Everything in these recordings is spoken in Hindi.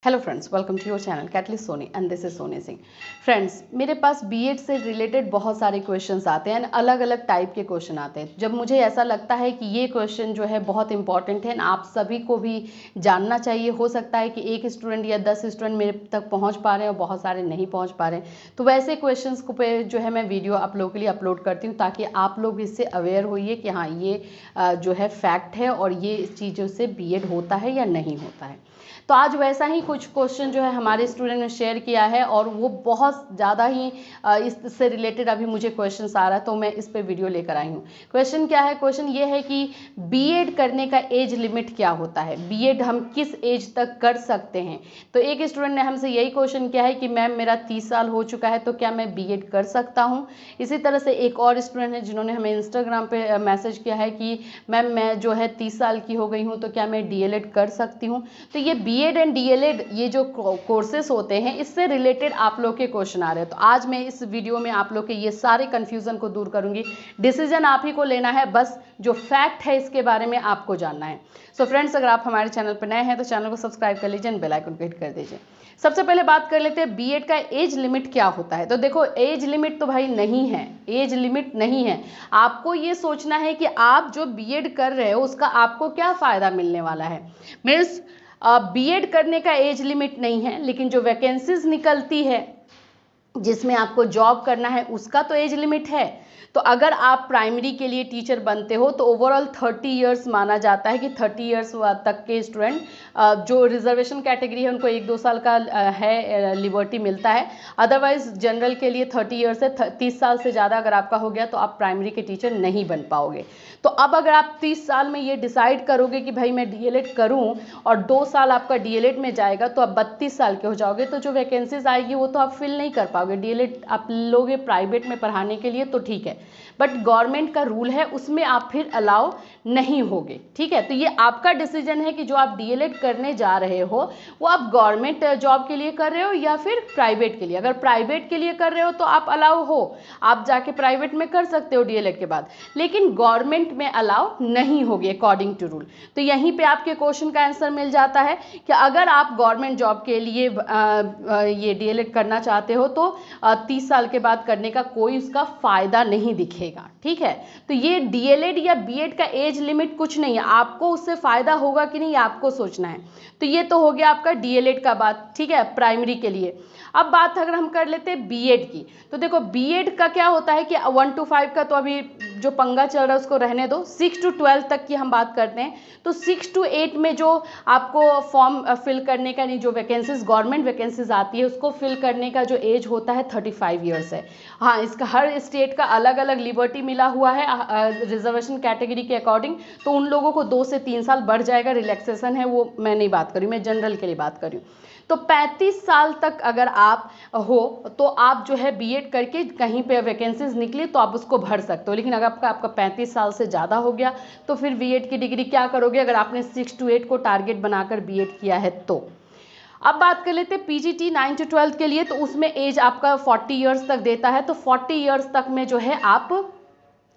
Hello friends, welcome to your channel catalyst Soni and this is Soni Singh. Friends, मेरे पास बीएड से रिलेटेड बहुत सारे क्वेश्चंस आते हैं, अलग अलग टाइप के क्वेश्चन आते हैं। जब मुझे ऐसा लगता है कि ये क्वेश्चन जो है बहुत इंपॉर्टेंट है, आप सभी को भी जानना चाहिए। हो सकता है कि एक स्टूडेंट या 10 स्टूडेंट मेरे तक पहुँच पा रहे हैं और बहुत सारे नहीं पहुँच पा रहे हैं, तो वैसे क्वेश्चन को पे जो है मैं वीडियो आप लोगों के लिए अपलोड करती हूँ ताकि आप लोग इससे अवेयर होइए कि हाँ, ये जो है फैक्ट है और ये चीज़ों से बीएड होता है या नहीं होता है। तो आज वैसा ही कुछ क्वेश्चन जो है हमारे स्टूडेंट ने शेयर किया है और वो बहुत ज़्यादा ही इससे रिलेटेड अभी मुझे क्वेश्चन आ रहा है, तो मैं इस पे वीडियो लेकर आई हूँ। क्वेश्चन क्या है? क्वेश्चन ये है कि बीएड करने का एज लिमिट क्या होता है, बीएड हम किस एज तक कर सकते हैं। तो एक स्टूडेंट ने हमसे यही क्वेश्चन किया है कि मैम मेरा 30 साल हो चुका है, तो क्या मैं बीएड कर सकता हूँ। इसी तरह से एक और स्टूडेंट है जिन्होंने हमें इंस्टाग्राम पे मैसेज किया है कि मैम मैं जो है 30 साल की हो गई हूँ, तो क्या मैं डीएलएड कर सकती हूँ। तो ये बीएड एंड डीएलएड ये जो कोर्सेस होते हैं, इससे रिलेटेड आप लोग के क्वेश्चन आ रहे हैं। तो आज मैं इस वीडियो में आप लोग के ये सारे कंफ्यूजन को दूर करूंगी। डिसीजन आप ही को लेना है, बस जो फैक्ट है इसके बारे में आपको जानना है। सो फ्रेंड्स, अगर आप हमारे चैनल पर नए हैं तो चैनल को सब्सक्राइब कर लीजिए एंड बेल आइकन को हिट कर दीजिए। सबसे पहले बात कर लेते हैं बीएड का एज लिमिट क्या होता है। तो देखो, एज लिमिट तो भाई नहीं है, एज लिमिट नहीं है। आपको ये सोचना है कि आप जो बीएड कर रहे हो उसका आपको क्या फायदा मिलने वाला है। मीन्स बीएड करने का एज लिमिट नहीं है, लेकिन जो वैकेंसीज निकलती है जिसमें आपको जॉब करना है उसका तो एज लिमिट है। तो अगर आप प्राइमरी के लिए टीचर बनते हो तो ओवरऑल 30 इयर्स माना जाता है कि 30 इयर्स तक के स्टूडेंट, जो रिजर्वेशन कैटेगरी है उनको 1-2 साल का है लिबर्टी मिलता है। अदरवाइज जनरल के लिए 30 इयर्स है। 30 साल से ज़्यादा अगर आपका हो गया तो आप प्राइमरी के टीचर नहीं बन पाओगे। तो अब अगर आप 30 साल में ये डिसाइड करोगे कि भाई मैं डीएलएड करूं और 2 साल आपका डीएलएड में जाएगा तो आप 32 साल के हो जाओगे, तो जो वैकेंसीज आएगी वो तो आप फिल नहीं कर पाओगे। डीएलएड आप लोगे प्राइवेट में पढ़ाने के लिए तो ठीक है, बट गवर्नमेंट का रूल है उसमें आप फिर अलाउ नहीं होगे। ठीक है, तो ये आपका डिसीजन है कि जो आप डीएलएड करने जा रहे हो वो आप गवर्नमेंट जॉब के लिए कर रहे हो या फिर प्राइवेट के लिए। अगर प्राइवेट के लिए कर रहे हो तो आप अलाउ हो, आप जाके प्राइवेट में कर सकते हो डीएलएड के बाद, लेकिन गवर्नमेंट में अलाउ नहीं होगी अकॉर्डिंग टू रूल। तो यहीं पे आपके क्वेश्चन का आंसर मिल जाता है कि अगर आप गवर्नमेंट जॉब के लिए ये डीएलएड करना चाहते हो तो 30 साल के बाद करने का कोई उसका फायदा नहीं दिखेगा। ठीक है, तो ये डीएलएड या बीएड का एज लिमिट कुछ नहीं है, आपको उससे फायदा होगा कि नहीं आपको सोचना है। तो ये तो हो गया आपका डीएलएड का बात, ठीक है, प्राइमरी के लिए। अब बात अगर हम कर लेते हैं बीएड की, तो देखो बीएड का क्या होता है कि 1 to 5 का तो अभी जो पंगा चल रहा है उसको रहने दो, 6 to 12 तक की हम बात करते हैं। तो 6 to 8 में जो आपको फॉर्म फिल करने का, नहीं जो वैकेंसीज गवर्नमेंट वैकेंसीज आती है उसको फिल करने का जो एज होता है 35 ईयर्स है। हाँ, इसका हर स्टेट का अलग अलग लिबर्टी मिला हुआ है रिजर्वेशन कैटेगरी के अकॉर्डिंग, तो उन लोगों को 2 से 3 साल बढ़ जाएगा, रिलैक्सेशन है, वो मैं नहीं बात करी, मैं जनरल के लिए बात करी हूँ। तो 35 साल तक अगर आप हो तो आप जो है बीएड करके कहीं पे वैकेंसीज निकली तो आप उसको भर सकते हो। लेकिन अगर आपका 35 साल से ज़्यादा हो गया तो फिर बीएड की डिग्री क्या करोगे अगर आपने 6 to 8 को टारगेट बनाकर बीएड किया है तो। अब बात कर लेते हैं पीजीटी 9 to 12 के लिए, तो उसमें एज आपका 40 ईयर्स तक देता है। तो 40 ईयर्स तक में जो है आप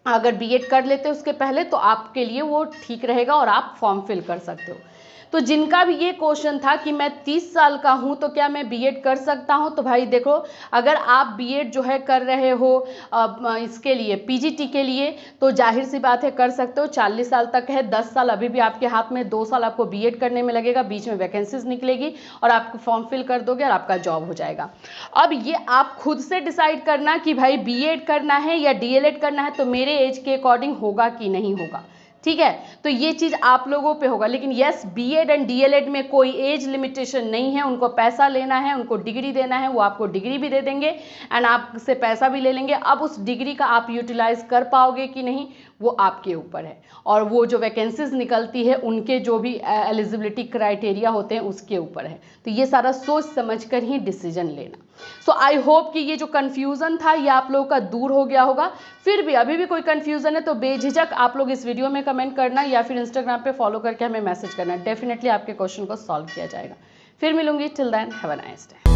अगर बीएड कर लेते हैं उसके पहले तो आपके लिए वो ठीक रहेगा और आप फॉर्म फिल कर सकते हो। तो जिनका भी ये क्वेश्चन था कि मैं 30 साल का हूँ तो क्या मैं बीएड कर सकता हूँ, तो भाई देखो, अगर आप बीएड जो है कर रहे हो इसके लिए पीजीटी के लिए तो जाहिर सी बात है कर सकते हो। 40 साल तक है, 10 साल अभी भी आपके हाथ में, 2 साल आपको बीएड करने में लगेगा, बीच में वैकेंसीज निकलेगी और आप फॉर्म फिल कर दोगे और आपका जॉब हो जाएगा। अब ये आप खुद से डिसाइड करना कि भाई बीएड करना है या डीएलएड करना है तो मेरे एज के अकॉर्डिंग होगा कि नहीं होगा। ठीक है, तो ये चीज़ आप लोगों पे होगा। लेकिन यस, बीएड एंड डीएलएड में कोई एज लिमिटेशन नहीं है। उनको पैसा लेना है, उनको डिग्री देना है, वो आपको डिग्री भी दे देंगे एंड आपसे पैसा भी ले लेंगे। अब उस डिग्री का आप यूटिलाइज कर पाओगे कि नहीं वो आपके ऊपर है, और वो जो वैकेंसीज निकलती है उनके जो भी एलिजिबिलिटी क्राइटेरिया होते हैं उसके ऊपर है। तो ये सारा सोच समझ कर ही डिसीजन लेना। सो आई होप कि ये जो कन्फ्यूज़न था ये आप लोगों का दूर हो गया होगा। फिर भी अभी भी कोई कन्फ्यूज़न है तो बेझिझक आप लोग इस वीडियो में कमेंट करना या फिर इंस्टाग्राम पे फॉलो करके हमें मैसेज करना, डेफिनेटली आपके क्वेश्चन को सॉल्व किया जाएगा। फिर मिलूंगी, till then have a nice day.